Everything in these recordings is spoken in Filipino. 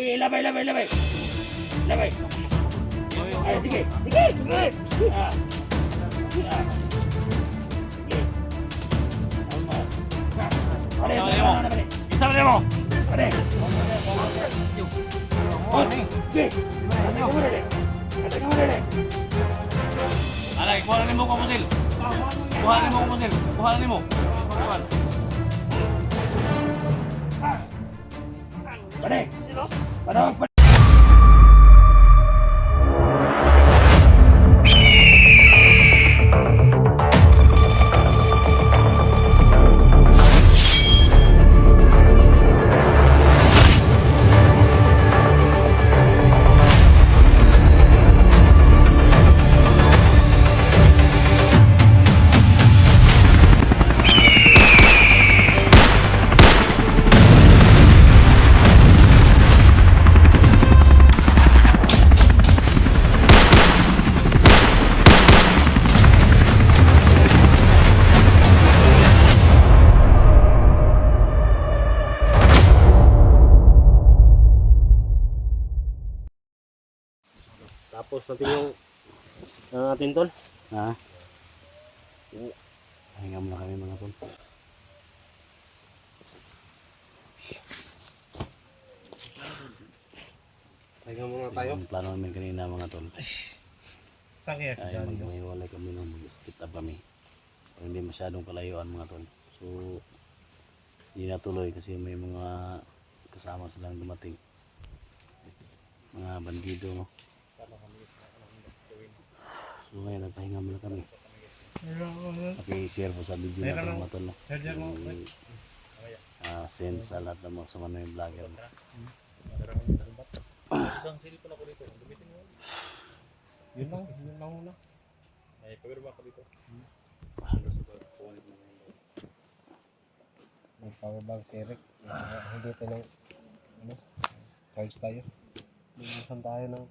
Labay, labay, labay. Labay. Ay, sige, sige, sige. Ah. Ah. Sige. Tama. Pare, pare. Isa mo mo. Pare. Oh, sige. Ate ka muna. Ate ka muna. Alay, kuhanin mo kumusil. Kuhanin mo kumusil. Kuhanin mo. Pare. Sino? Pare. Tapos natin yung atin tol. Ha? Pahinga muna kami mga tol. Pahinga muna tayo. Ang plano namin kanina mga tol. Sakit. Ay magmahiwalay kami nung mag-split up kami. Pero hindi masyadong kalayuan mga tol. So hindi natuloy kasi may mga kasama silang dumating. Mga bandido no. So ngayon nagpahinga muna kami. Paki-share po sa video na ito mga tol no. Send sa lahat ng mga kasama na yung vlogger. Yun lang muna. Ay, pagkirba ko dito. May power bank si Eric. Hindi tayo ng charge tayo. Bumusan tayo ng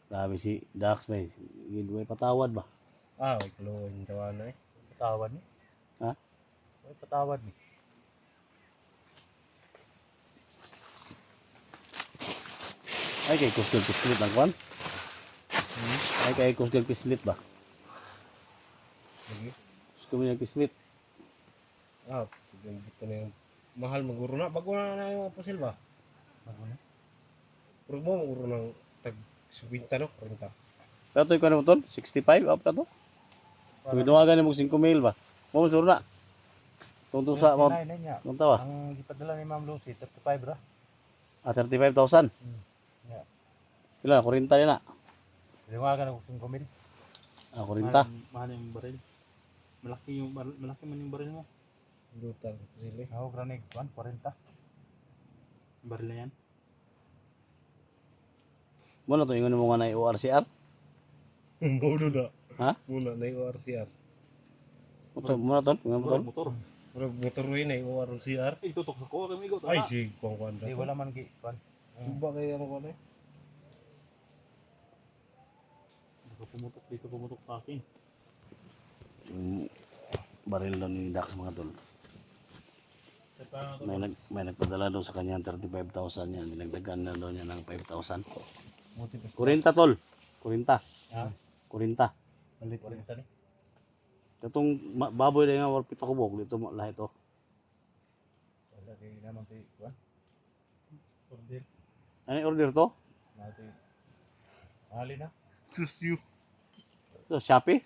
Grabe si Dax may patawad ba? may kluwa yung tawa na eh. Patawad ni? Ha? May patawad ni. Ay kay kusog pislit ang kwan? Ay kay kusog pislit ba? Lagi? Kusog mo yung pislit. Sige, dito na yung mahal maguro na. Bago na yung aposil ba? Bago na? Pero mo maguro ng tag 50 no? 40. Pero ito yung kwan mo tol? 65 up na to? Ginawagan mo 5 mil ba? Mo suro na. Tungtong sa mo. Tungtong tawa. Ang ipadala ni Ma'am Lucy 35 ra. 35,000. Yeah. Kailan 40 rin na. Ginawagan ako 5 mil. 40. Mahal yung baril. Malaki man yung baril mo. Brutal sila. Ako granig 40. Baril na yan. Mo na to ingon mo nga na ORCR? Muna na. Ha? Muna na yung ORCR. Mo na tol, ingon mo tol. Motor. Pero motor rin na yung ORCR. Tutok sa ko kami go. Ay, si Kuan. Di wala man gi kwan. Suba kaya ano ko na eh. Dito pumutok sa akin. Yung baril daw ni Dax mga tol. May nagpadala daw sa kanya 35,000 yan. Dinagdagan na daw niya ng 5,000. 40 tol. 40. Ha? 40. Balit 40 ni. Itong baboy na nga warpit ako bok dito lahat to. Wala kay naman kay kwan. Order. Ano yung order to? Natin. Ali na. Susyo. So, Shopee?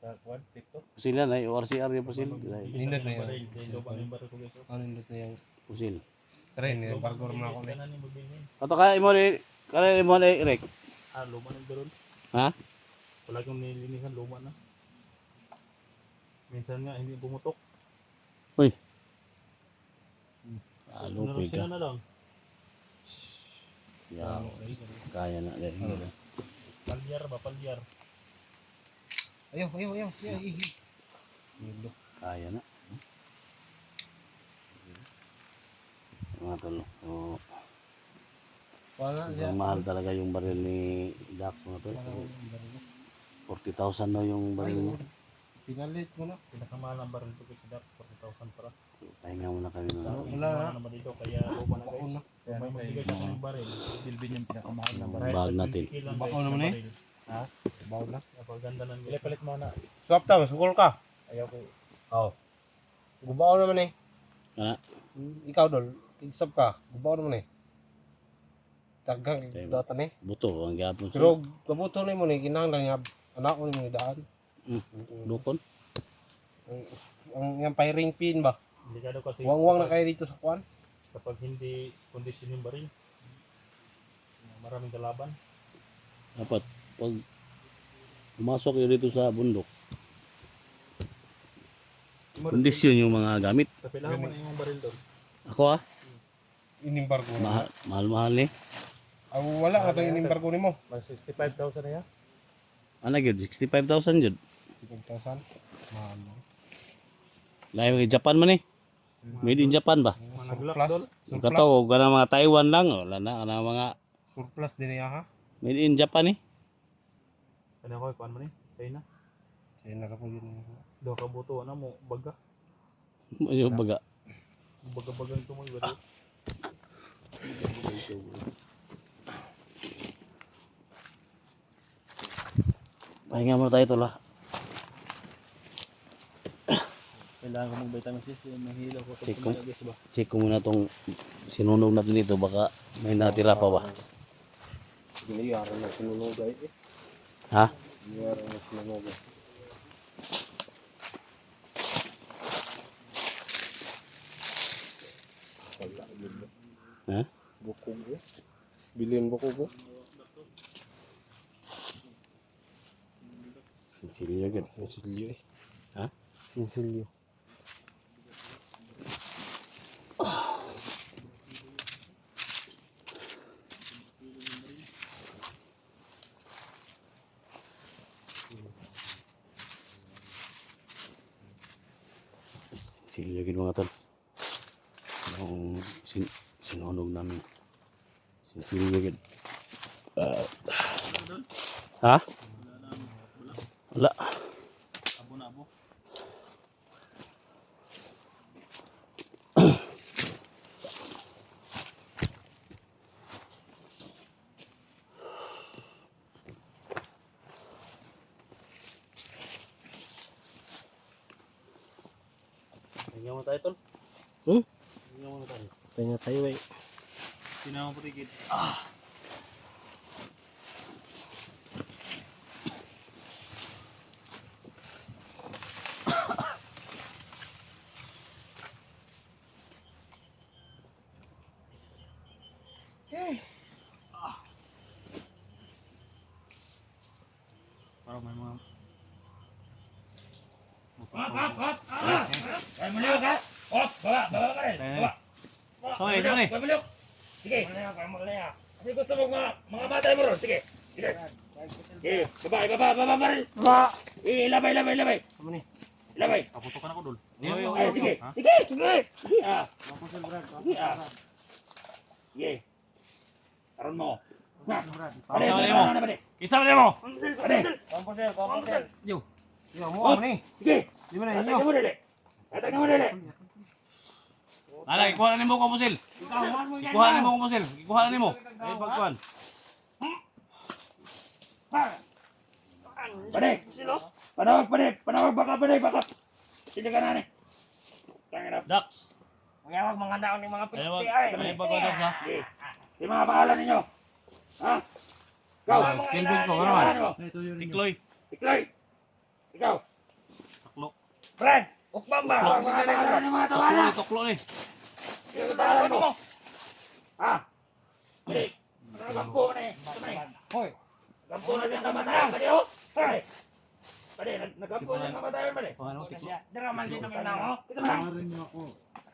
Sa kwan TikTok. Pusil yan ay ORCR yung pusil. Nindot na yan. Ano nindot na yung Pusil. train eh. Bargor na ako na. Kato kaya mo ni kaya mo ni Rick. Luma ng doon. Ha? Wala kang nilinisan, luma na. Minsan nga hindi pumutok. Uy. Lupig ka. Na lang. Yaw. Kaya na din. Palyar ba, palyar. Ayaw. Kaya na. Mga tol. So, ang mahal talaga yung baril ni Dax mga tol. 40,000 daw yung baril niya. Pinalit mo na. Pinakamahal ng baril ko si Dak, 40,000 para. Pahinga muna kami ng Wala na. Ano naman dito, kaya lupa na guys. Baon na. Kung may magbigay sa akong baril, bilbin yung pinakamahal na baril. bag natin. Baon naman eh. Ha? Baon na. Napaganda ng palit mo na. Swap ta, masukol ka. Ayaw ko. Oo. Gubaw naman eh. Ana, Ikaw dol, kigsap ka. Gubaw naman eh. Tagang Okay. data ni. buto ang gapon sa Pero kabuto ni mo ni kinahanglan nga anak mo ni mo daan. lukon. Ang firing pin ba? Delikado kasi Wang-wang na kayo dito sa kwan. kapag hindi kondisyon yung baril. Maraming kalaban. Dapat pag pumasok yun dito sa bundok, kondisyon yung mga gamit. Kapilahan mo na yung baril doon. Ako Inimbargo na. mahal ni. Wala na itong inimbargo ni mo. Mas 65,000 na yan. Ano gyud 65,000 jud. 65,000. Mahal mo. Lahi mga Japan man eh. Made in Japan ba? Mga Glock Surplus. doon. Kataw ka na mga Taiwan lang, wala na ana mga Surplus din niya ha. made in Japan eh. Kaya ko, kuhan mo ni. China. Kaya nakapo yun. Doon ka buto na mo. Baga. Yung baga. Baga-bagang tumoy. Baril. Pahinga muna tayo tol ha. Kailangan ko mong vitamin C. Mahilaw ko. Check ko. Check ko muna tong sinunog natin dito, baka may natira pa ba. Giniyara na sinunogay eh. Ha? Giniyara na sinunogay. Ha? Bukog eh. Bilin bukog eh. Sinsilyo gud. Sinsilyo eh. Ha? Sinsilyo. Sinsilyo gud mga tol. Yung sinunog namin. Sinsilyo gud. Ha? Wala. Abo na abo. Pahinga mo tayo tol. Hmm? Pahinga muna tayo. Kanya tayo eh. Sinama po tigit. Parang may mga Hop! Ay, maliw ka! Hop! Baba ka rin! Baba! Sumali, sumali. Huwag maliw! Sige! Kasi gusto mo mga matay mo ron. Sige! Sige! Sige! Baba pa rin! Baba! Ilabay! Ano ni? Ilabay! kaputukan ako doon. Ay, sige! Sige! Sige! Ah! Sige! Ah! Sige! Karoon mo! Ha! Pare! mo. Pare! Isa mo mo. Pare! Komposel. Yo. Yo, mo Oh, ano ni? sige! Di ba na Atay inyo? ka mo dali! Atay ka mo dali! Ala, ikuha na nimo ko pusil. Ikaw, mo yan! Ikuha na nimo ko pusil. Ikuha na nimo. Ay pagkuan. Pare! Panawag baka! Sino ka na ni? Tangin Dax. Mayawag mga daon ni mga Ay pagkuan Dax ha. Sige. Si mga pangalan ninyo. Ha? Ikaw. Kelvin ko, ano Pangalan mo? Tikloy. Tikloy. Ikaw. Taklo. Fred. Ukbang ba? Mga pangalan ng mga Taklo tawanan. ni taklo ni. Sino ang pangalan mo? Ha? Hindi. Ano kampo na eh? Hoy. Kampo na siyang kamatayan. Pwede oh? Pwede. Pwede. Nagkampo siyang kamatayan pwede. Ano tiklo? Dara man dito ng namo. Ito na.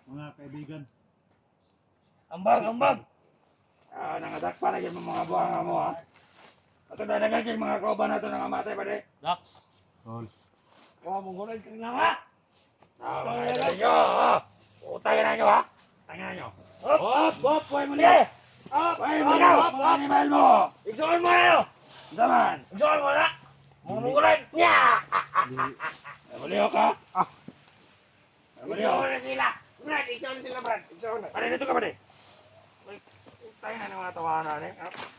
Mga kaibigan. Ambag. Ah, nangadak pa na yung mga buhanga mo ha. At ito na yung mga kauban na ito nangamatay pwede. Dax. Kung mong ka na nga. Mga idol nyo, ha? Utay na nyo, ha? Tangin na nyo. Hop! Huwag mo niya! Huwag mo niya! Mga animal mo! Igsukin mo na nyo! Daman! Igsukin mo na! Mumungkulan! Nya! Nabaliw ka? Nabaliw ko na sila. Brad, isa na sila, Brad. Isa na. Ano nito ka, Brad? Tayo na ng mga tawanan eh.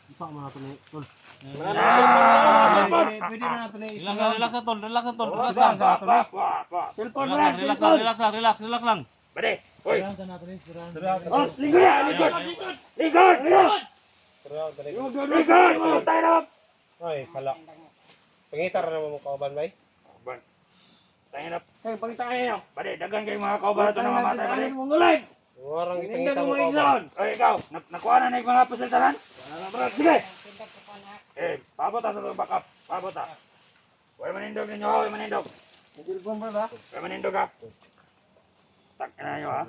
Isa mo na ito ni Tol. Pwede na natin na Relax na tol, relax na tol. Relax Relax lang. Cellphone, Relax, Brad. relax lang, Cellphone. relax lang, relax, relax lang. Bade, hoy. Tara, Oh, lingkod ya, lingkod. Lingkod, lingkod. tara. Lingkod, mo tayo na. Ay, sala. Pangitar na mo kauban bay. Ban. Tayo na. Hey, pangita kayo. Bade, dagan kayo mga kauban ito na mamatay, bade. Mongolay. Warang Hindi ipangitar ko mo kauban. maigsoon. Oy, ikaw, nakuha na na yung mga pasaltaran? Brad, sige. Pabot sa itong backup. Pabot ha. Huwag manindog ninyo, huwag manindog. Huwag manindog ha. Tak na nyo ha.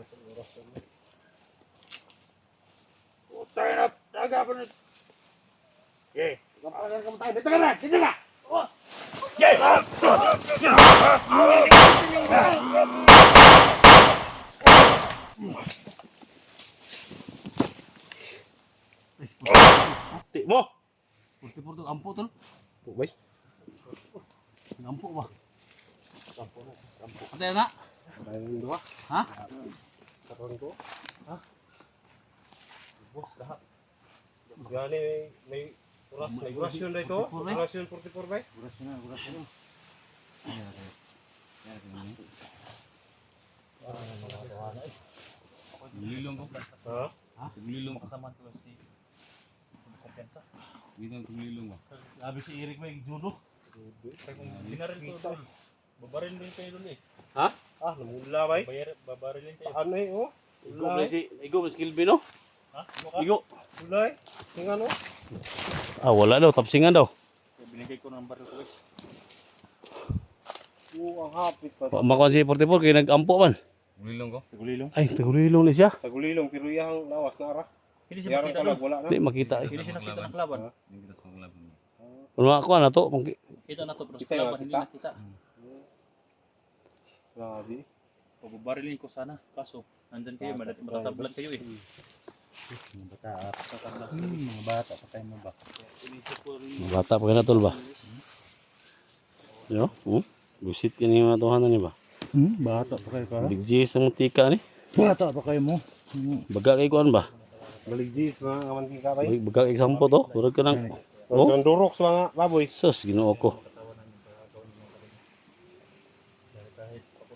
Putay na, daga po na. Okay. Kapalagan ka mo tayo. Dito ka na, dito ka. Okay. Ti mo. Purti-purti ampo tol. Bay. Ampo ba? Patay na. Bayang dua. Ha? Karon ko. Ha? Bos lahat. Gani may oras, may orasyon dito. 44 bay. Orasyon 44 bay. Tulilong ko. Ha? Tulilong ko. Kasama to si kompensa. Gitang tulilong ko. Sabi si Eric may judo. Dinaril ko tol. Babaril din kayo dun eh. Ah, namula bay. Babarilin kayo. Ano eh, oh? Igo ba si Kilby no? Ha? Igo. Ulay. Tingnan oh. Ah, wala daw, tapsingan daw. Binigay ko ng baril ko guys. Ang hapit pa. Makuha si 44 kaya nag-ampo man. Tulilong ko. Tagulilong. Ay, tagulilong ni siya. Tagulilong pero iyang lawas na ara. Hindi siya Yaran makita ka dun. lang wala na. Hindi makita. Hindi siya nakita ng kalaban. Ha? Hindi kita sa kalaban. Kung ako na to, Kita na to pero sa Kita kalaban yun, hindi kita. nakita. Grabe. Pababarilin ko sana. Kaso, nandyan kayo. Matatablan kayo eh. Mga bata, patay mo ba? bata pa na tol ba? Yo, busit ka ni mga tuhanan ni ba? Bata pa kayo ka? Big G sa mutika ni. Bata pa kayo mo. Baga kay kuan ba? Baligdis mga kamantika bay. Baga kay sampo to. Durag ka nang. Oh, Ang durok sa mga baboy. sus, ginoo ko.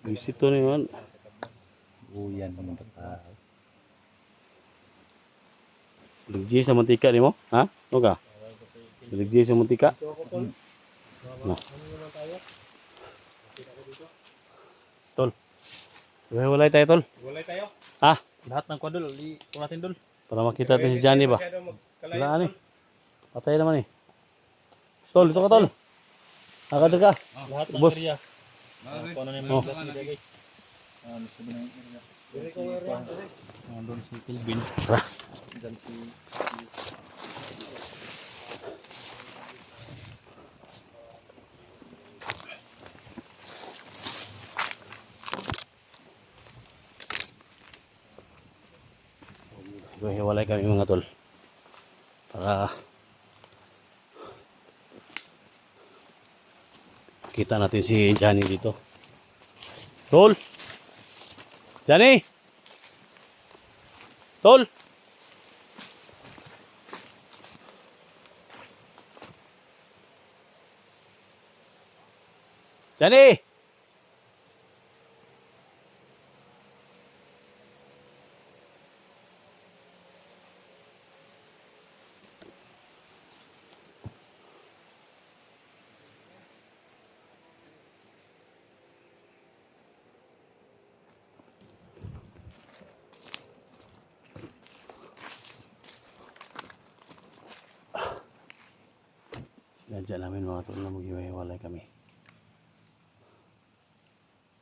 Busit to ni man. Uyan naman ta. Big G sa mutika ni mo? Ha? O ka? Big G sa mutika? No. Tol. Walay tayo tol. Walay tayo. Ha? Lahat ng kwadol, di ko natin dul. Para makita natin si Johnny ba? Wala ni. Patay naman eh. Tol, ito ka tol. Nakadal ka. Lahat ng Boss. area. Kung ano na yung Oh. mga area guys. Sabi na yung area. Doon si Kelvin. Diyan si... Hiwalay kami mga tol. Para kita natin si Johnny dito. Tol! Johnny! Tol! Johnny! Sinadya namin mga tol na maghiwa-hiwalay kami.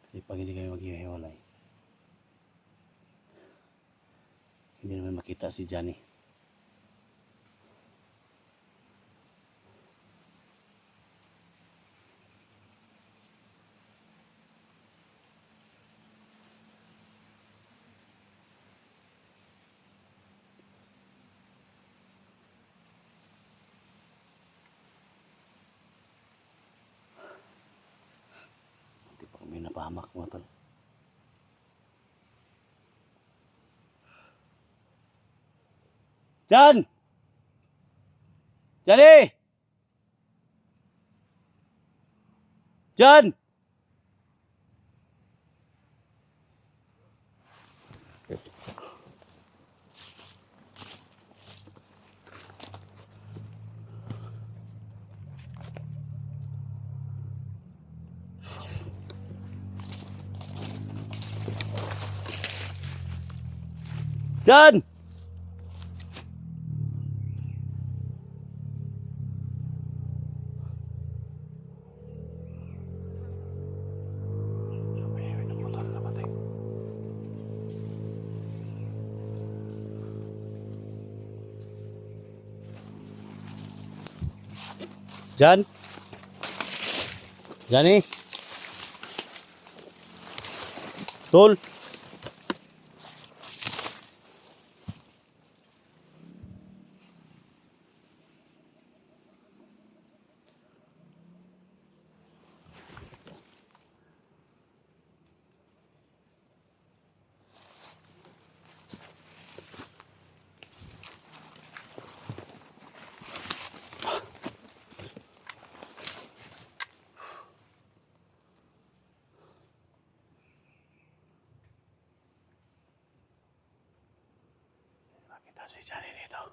Kasi pag hindi kami maghiwa-hiwalay, hindi naman makita si Johnny. Hindi pa kami pahamak mga tol. Jan! Jani! Jan! Jan! Jan? Jani? Tol? Nakita si Jani dito.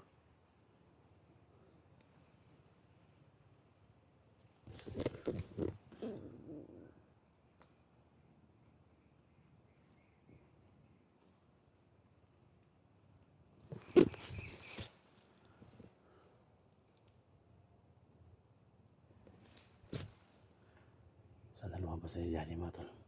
Sana lumabas na si Jani mga tol.